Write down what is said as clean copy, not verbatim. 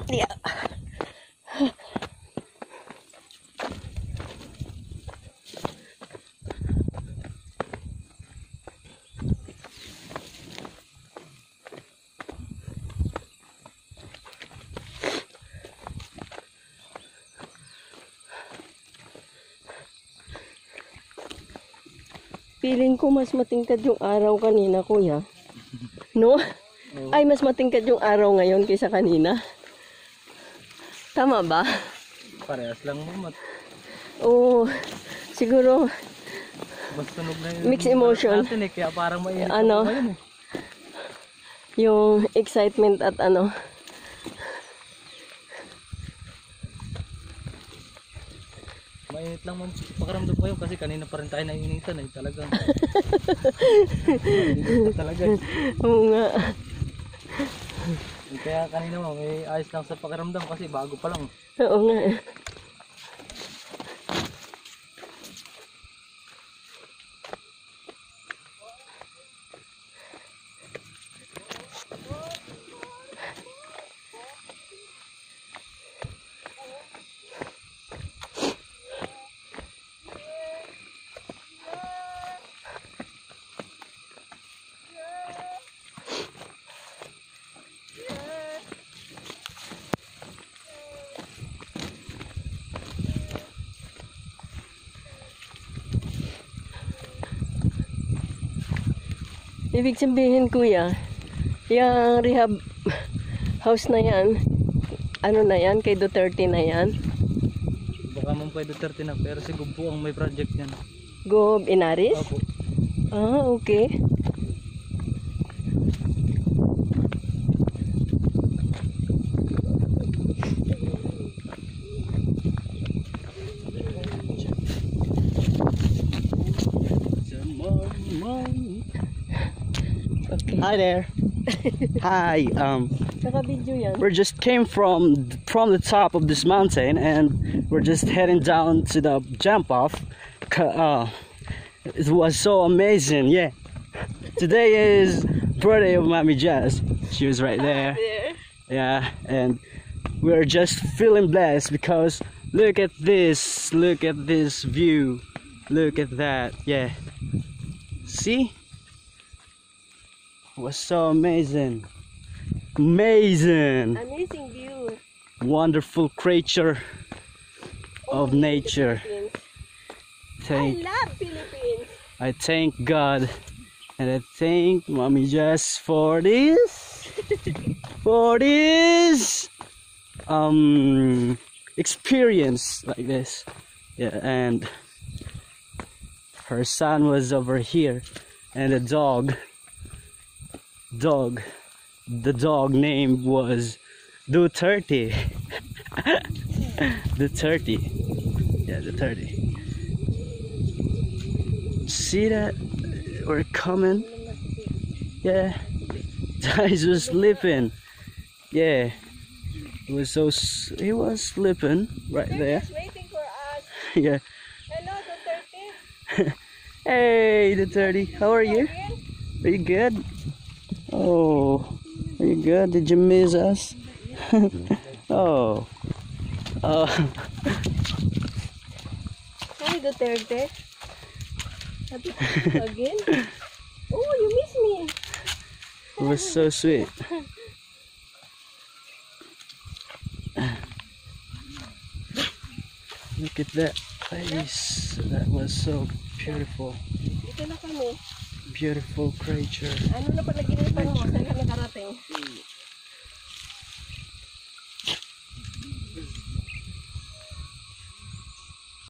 Yeah. Feeling ko mas matingkad yung araw kanina, kuya. No? Oh. Ay, mas matingkad yung araw ngayon kaysa kanina. Tama ba? Parehas lang mo. Oo. Siguro. Mas tunog na yun. Mixed emotion. Natin, eh, kaya parang mainit ano? Yun, eh. Yung excitement at ano. Mainit lang man pakiramdam ko yun kasi kanina pa rin tayo nainitan eh. Talagang. Talaga. Oo nga. Kaya kanina mo may ayos lang sa pakiramdam kasi bago pa lang. Oo nga. Ibig sabihin, kuya, yung rehab house na yan, ano na yan, kay Duterte na yan? Baka mong kay Duterte na, pero si Gub po ang may project yan. Gob Inaris? Opo. Ah, okay. Hi there. Hi. We just came from the top of this mountain, and we're just heading down to the jump off. It was so amazing. Yeah. Today is birthday of Mommy Jazz. She was right there. Yeah, and we're just feeling blessed because look at this. Look at this view. Look at that. Yeah. See? It was so amazing. Amazing view. Wonderful creature of nature. I love Philippines. I thank God and I thank Mommy Jess for this experience like this. Yeah, and her son was over here, and the dog name was Duterte. Duterte. Yeah, Duterte. See that? We're coming. Yeah. Guys was sleeping. Yeah. He was sleeping right there. He's waiting for us. Yeah. Hello, Duterte. Hey, Duterte. How are you? Are you good? Oh, are you good? Did you miss us? Oh. Hi, Duterte. Happy to see you again. Oh, you miss me. It was so sweet. Look at that place. That was so beautiful. Ito na kami. Beautiful creature. Ano na pala ginagawa mo? Saan ka nakarating?